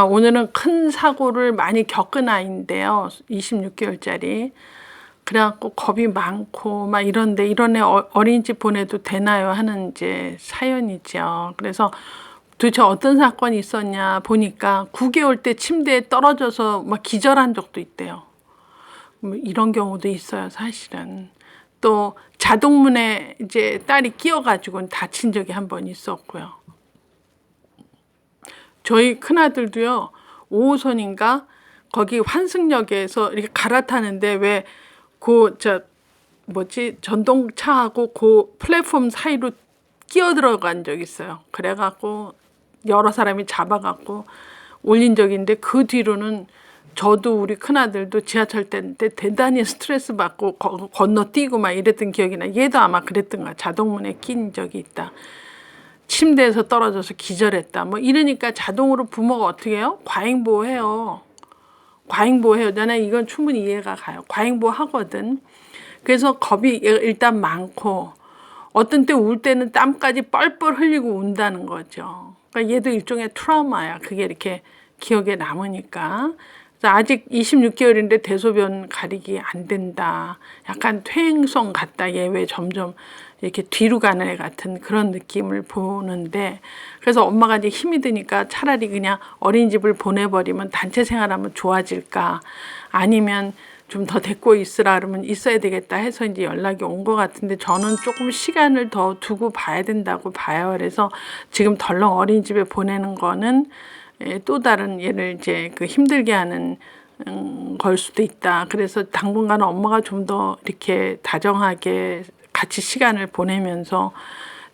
오늘은 큰 사고를 많이 겪은 아이인데요. 26개월짜리. 그래갖고 겁이 많고 막 이런데 이런 애 어린이집 보내도 되나요? 하는 이제 사연이죠. 그래서 도대체 어떤 사건이 있었냐 보니까 9개월 때 침대에 떨어져서 막 기절한 적도 있대요. 뭐 이런 경우도 있어요, 사실은. 또 자동문에 이제 딸이 끼어가지고 다친 적이 한 번 있었고요. 저희 큰아들도요, 5호선인가 거기 환승역에서 이렇게 갈아타는데 왜 전동차하고 그 플랫폼 사이로 끼어 들어간 적 있어요. 그래갖고 여러 사람이 잡아갖고 올린 적이 있는데, 그 뒤로는 저도 우리 큰아들도 지하철 때 대단히 스트레스 받고 건너뛰고 막 이랬던 기억이 나. 얘도 아마 그랬던 거야. 자동문에 낀 적이 있다. 침대에서 떨어져서 기절했다. 뭐 이러니까 자동으로 부모가 어떻게 해요? 과잉보호해요. 과잉보호해요. 나는 이건 충분히 이해가 가요. 과잉보호하거든. 그래서 겁이 일단 많고, 어떤 때 울 때는 땀까지 뻘뻘 흘리고 운다는 거죠. 그러니까 얘도 일종의 트라우마야. 그게 이렇게 기억에 남으니까. 아직 26개월인데 대소변 가리기 안 된다. 약간 퇴행성 같다. 얘 왜 점점 이렇게 뒤로 가는 애 같은 그런 느낌을 보는데, 그래서 엄마가 이제 힘이 드니까 차라리 그냥 어린이집을 보내버리면 단체 생활하면 좋아질까, 아니면 좀 더 데리고 있으라 그러면 있어야 되겠다 해서 이제 연락이 온 것 같은데, 저는 조금 시간을 더 두고 봐야 된다고 봐요. 그래서 지금 덜렁 어린이집에 보내는 거는 또 다른 얘를 이제 힘들게 하는 걸 수도 있다. 그래서 당분간 엄마가 좀 더 이렇게 다정하게 같이 시간을 보내면서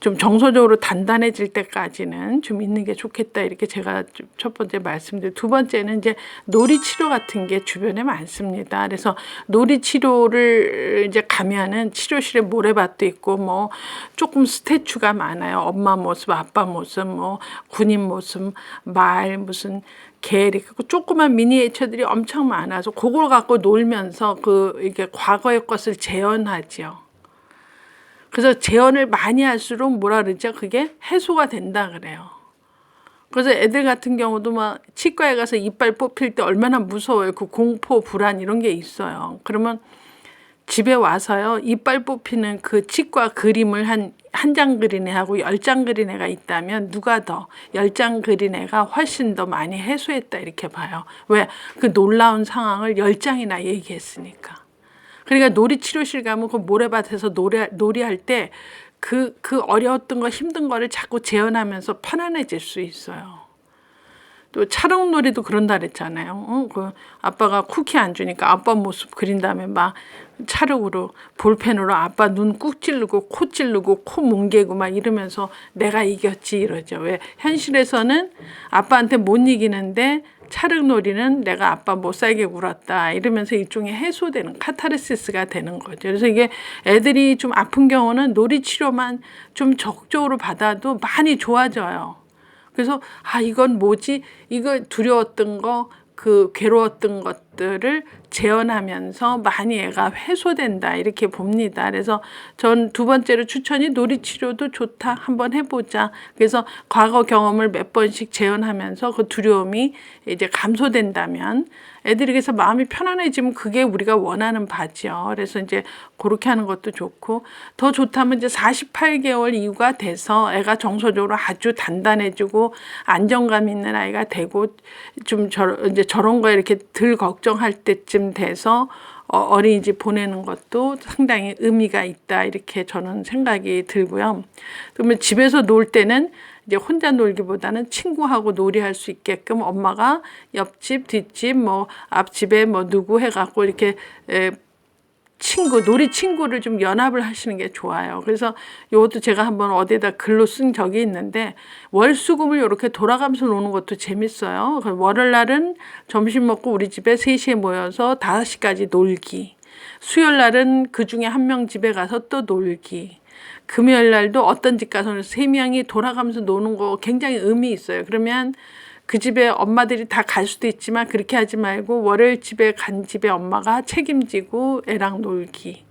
좀 정서적으로 단단해질 때까지는 좀 있는 게 좋겠다. 이렇게 제가 첫 번째 말씀드리고, 두 번째는 이제 놀이치료 같은 게 주변에 많습니다. 그래서 놀이치료를 이제 가면은 치료실에 모래밭도 있고 뭐 조금 스태츄가 많아요. 엄마 모습, 아빠 모습, 뭐 군인 모습, 말, 무슨 개, 이렇게 조그만 미니에이처들이 엄청 많아서 그걸 갖고 놀면서 이게 과거의 것을 재현하죠. 그래서 재현을 많이 할수록 뭐라 그러죠? 그게 해소가 된다 그래요. 그래서 애들 같은 경우도 막 치과에 가서 이빨 뽑힐 때 얼마나 무서워요. 그 공포, 불안 이런 게 있어요. 그러면 집에 와서요, 이빨 뽑히는 그 치과 그림을 한 장 그린 애하고 10장 그린 애가 있다면 누가 더 10장 그린 애가 훨씬 더 많이 해소했다 이렇게 봐요. 왜? 그 놀라운 상황을 10장이나 얘기했으니까. 그러니까 놀이치료실 가면 그 모래밭에서 놀이할 때 그 어려웠던 거, 힘든 거를 자꾸 재현하면서 편안해질 수 있어요. 또 촬영놀이도 그런다 그랬잖아요. 그 아빠가 쿠키 안 주니까 아빠 모습 그린 다음에 막 촬영으로 볼펜으로 아빠 눈 꾹 찌르고 코 찌르고 코 뭉개고 막 이러면서 내가 이겼지 이러죠. 왜? 현실에서는 아빠한테 못 이기는데 촬영놀이는 내가 아빠 못 살게 굴었다 이러면서 일종의 해소되는 카타르시스가 되는 거죠. 그래서 이게 애들이 좀 아픈 경우는 놀이치료만 좀 적극적으로 받아도 많이 좋아져요. 그래서 이건 뭐지? 이거 두려웠던 거, 괴로웠던 것들을 재현하면서 많이 애가 해소된다 이렇게 봅니다. 그래서 전 두 번째로 추천이 놀이치료도 좋다. 한번 해보자. 그래서 과거 경험을 몇 번씩 재현하면서 그 두려움이 이제 감소된다면 애들이 그래서 마음이 편안해지면 그게 우리가 원하는 바죠. 그래서 이제 그렇게 하는 것도 좋고, 더 좋다면 이제 48개월 이후가 돼서 애가 정서적으로 아주 단단해지고 안정감 있는 아이가 되고 좀 이제 저런 거에 이렇게 덜 걱정할 때쯤 돼서 어린이집 보내는 것도 상당히 의미가 있다 이렇게 저는 생각이 들고요. 그러면 집에서 놀 때는 이제 혼자 놀기보다는 친구하고 놀이할 수 있게끔 엄마가 옆집, 뒷집, 뭐 앞집에 뭐 누구 해갖고 이렇게 놀이 친구를 좀 연합을 하시는 게 좋아요. 그래서 이것도 제가 한번 어디에다 글로 쓴 적이 있는데, 월수금을 이렇게 돌아가면서 노는 것도 재밌어요. 월요일 날은 점심 먹고 우리 집에 3시에 모여서 5시까지 놀기. 수요일 날은 그 중에 한 명 집에 가서 또 놀기. 금요일 날도 어떤 집 가서 3명이 돌아가면서 노는 거 굉장히 의미 있어요. 그러면 그 집에 엄마들이 다 갈 수도 있지만 그렇게 하지 말고 월요일 집에 간 집에 엄마가 책임지고 애랑 놀기.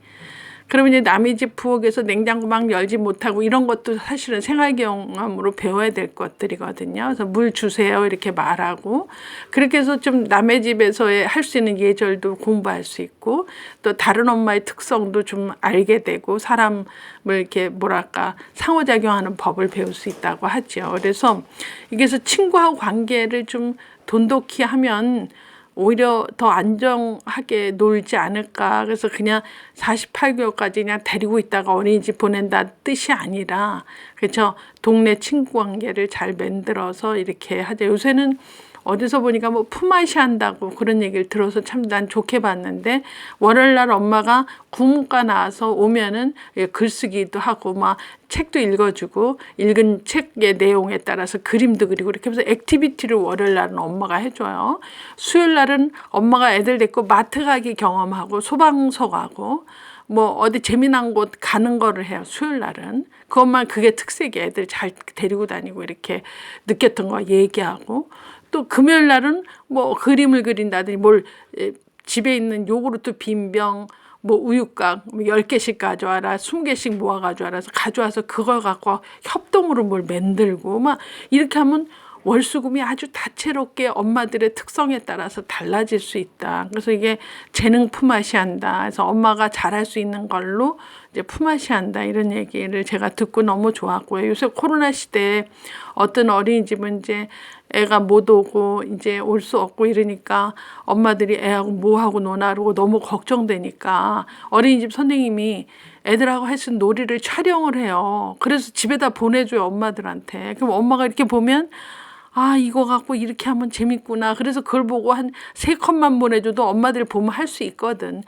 그러면 이제 남의 집 부엌에서 냉장고 막 열지 못하고 이런 것도 사실은 생활 경험으로 배워야 될 것들이거든요. 그래서 물 주세요 이렇게 말하고, 그렇게 해서 좀 남의 집에서의 할 수 있는 예절도 공부할 수 있고, 또 다른 엄마의 특성도 좀 알게 되고, 사람을 이렇게 뭐랄까 상호작용하는 법을 배울 수 있다고 하죠. 그래서 이게서 친구하고 관계를 좀 돈독히 하면 오히려 더 안정하게 놀지 않을까. 그래서 그냥 48개월까지 그냥 데리고 있다가 어린이집 보낸다 뜻이 아니라, 그렇죠, 동네 친구 관계를 잘 만들어서 이렇게 하죠. 요새는 어디서 보니까 뭐 품앗이 한다고 그런 얘기를 들어서 참 난 좋게 봤는데, 월요일날 엄마가 국문과 나와서 오면은 글쓰기도 하고 막 책도 읽어주고, 읽은 책의 내용에 따라서 그림도 그리고 이렇게 해서 액티비티를 월요일날은 엄마가 해줘요. 수요일날은 엄마가 애들 데리고 마트 가기 경험하고 소방서 가고 뭐 어디 재미난 곳 가는 거를 해요. 수요일 날은 그것만, 그게 특색이, 애들 잘 데리고 다니고 이렇게 느꼈던 거 얘기하고, 또 금요일 날은 뭐 그림을 그린다든지 뭘 집에 있는 요구르트 빈병 뭐 우유곽 10개씩 가져와라, 20개씩 모아 가져와라서 가져와서 그걸 갖고 협동으로 뭘 만들고 막 이렇게 하면 월수금이 아주 다채롭게 엄마들의 특성에 따라서 달라질 수 있다. 그래서 이게 재능 품앗이 한다. 그래서 엄마가 잘할 수 있는 걸로 이제 품앗이 한다. 이런 얘기를 제가 듣고 너무 좋았고요. 요새 코로나 시대에 어떤 어린이집은 이제 애가 못 오고 이제 올 수 없고 이러니까 엄마들이 애하고 뭐하고 노나 그러고 너무 걱정되니까 어린이집 선생님이 애들하고 할 수 있는 놀이를 촬영을 해요. 그래서 집에다 보내줘요, 엄마들한테. 그럼 엄마가 이렇게 보면 아, 이거 갖고 이렇게 하면 재밌구나. 그래서 그걸 보고 한 3컷만 보내줘도 엄마들 보면 할 수 있거든.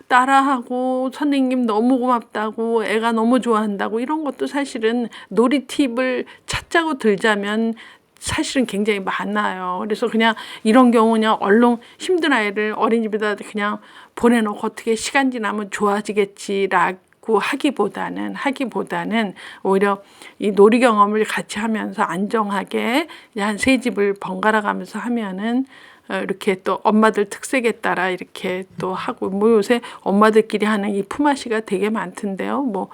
따라하고 선생님 너무 고맙다고, 애가 너무 좋아한다고, 이런 것도 사실은 놀이 팁을 찾자고 들자면 사실은 굉장히 많아요. 그래서 그냥 이런 경우는 얼른 힘든 아이를 어린이집에다 그냥 보내놓고 어떻게 시간 지나면 좋아지겠지라고 하기보다는 오히려 이 놀이 경험을 같이 하면서 안정하게 한 3집을 번갈아 가면서 하면은 이렇게 또 엄마들 특색에 따라 이렇게 또 하고, 뭐 요새 엄마들끼리 하는 이 품앗이가 되게 많던데요. 뭐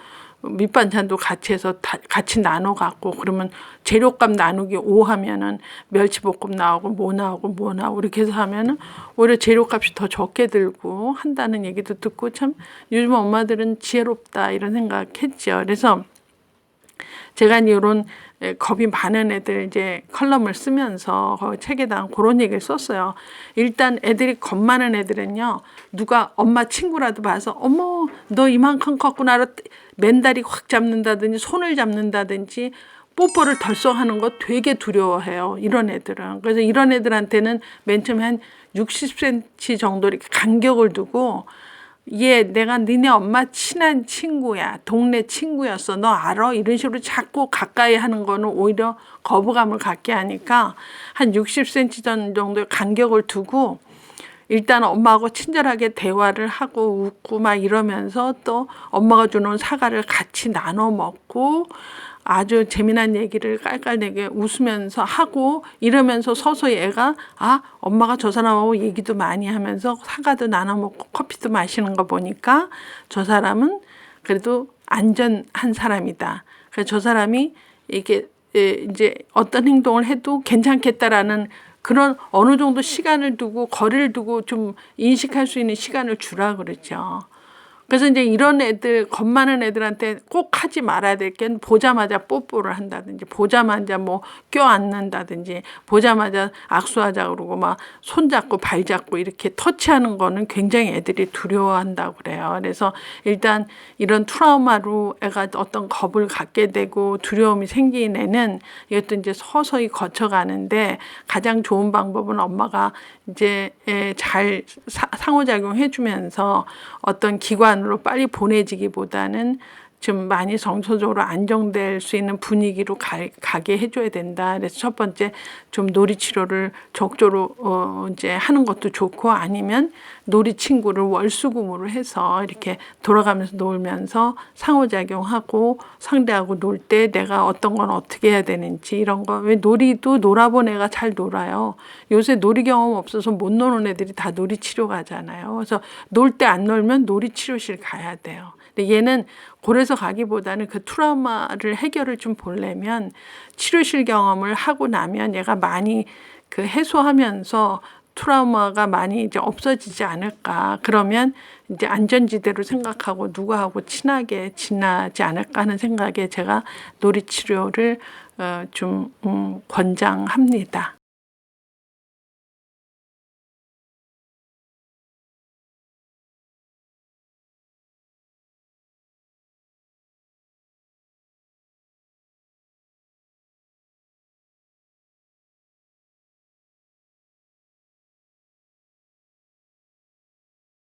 밑반찬도 같이 해서 같이 나눠 갖고, 그러면 재료값 나누기 5 하면은 멸치볶음 나오고 뭐 나오고 이렇게 해서 하면은 오히려 재료값이 더 적게 들고 한다는 얘기도 듣고, 참 요즘 엄마들은 지혜롭다 이런 생각했죠. 그래서 제가 이런 겁이 많은 애들 이제 컬럼을 쓰면서 책에다 그런 얘기를 썼어요. 일단 애들이 겁 많은 애들은요, 누가 엄마 친구라도 봐서 어머 너 이만큼 컸구나 맨다리 확 잡는다든지 손을 잡는다든지 뽀뽀를 덜썩하는 거 되게 두려워해요, 이런 애들은. 그래서 이런 애들한테는 맨 처음에 한 60cm 정도 이렇게 간격을 두고, 얘 내가 니네 엄마 친한 친구야, 동네 친구였어, 너 알아? 이런 식으로 자꾸 가까이 하는 거는 오히려 거부감을 갖게 하니까 한 60cm 정도의 간격을 두고 일단 엄마하고 친절하게 대화를 하고 웃고 막 이러면서, 또 엄마가 주는 사과를 같이 나눠 먹고 아주 재미난 얘기를 깔깔대게 웃으면서 하고 이러면서 서서히 애가 아, 엄마가 저 사람하고 얘기도 많이 하면서 사과도 나눠 먹고 커피도 마시는 거 보니까 저 사람은 그래도 안전한 사람이다. 그래서 저 사람이 이게 이제 어떤 행동을 해도 괜찮겠다라는 그런 어느 정도 시간을 두고 거리를 두고 좀 인식할 수 있는 시간을 주라 그러죠. 그래서 이제 이런 애들, 겁 많은 애들한테 꼭 하지 말아야 될 게, 보자마자 뽀뽀를 한다든지, 보자마자 뭐 껴안는다든지, 보자마자 악수하자 그러고 막 손잡고 발 잡고 이렇게 터치하는 거는 굉장히 애들이 두려워한다고 그래요. 그래서 일단 이런 트라우마로 애가 어떤 겁을 갖게 되고 두려움이 생긴 애는 이것도 이제 서서히 거쳐가는데, 가장 좋은 방법은 엄마가 이제 잘 상호작용 해주면서 어떤 기관으로 빨리 보내지기보다는 좀 많이 정서적으로 안정될 수 있는 분위기로 가게 해줘야 된다. 그래서 첫 번째 좀 놀이 치료를 적절로 이제 하는 것도 좋고, 아니면 놀이 친구를 월수금으로 해서 이렇게 돌아가면서 놀면서 상호작용하고 상대하고 놀 때 내가 어떤 건 어떻게 해야 되는지 이런 거. 왜 놀이도 놀아본 애가 잘 놀아요. 요새 놀이 경험 없어서 못 노는 애들이 다 놀이 치료 가잖아요. 그래서 놀 때 안 놀면 놀이 치료실 가야 돼요. 근데 얘는 골에서 가기보다는 그 트라우마를 해결을 좀 보려면 치료실 경험을 하고 나면 얘가 많이 그 해소하면서 트라우마가 많이 이제 없어지지 않을까. 그러면 이제 안전지대로 생각하고 누구하고 친하게 지나지 않을까 하는 생각에 제가 놀이치료를 좀 권장합니다.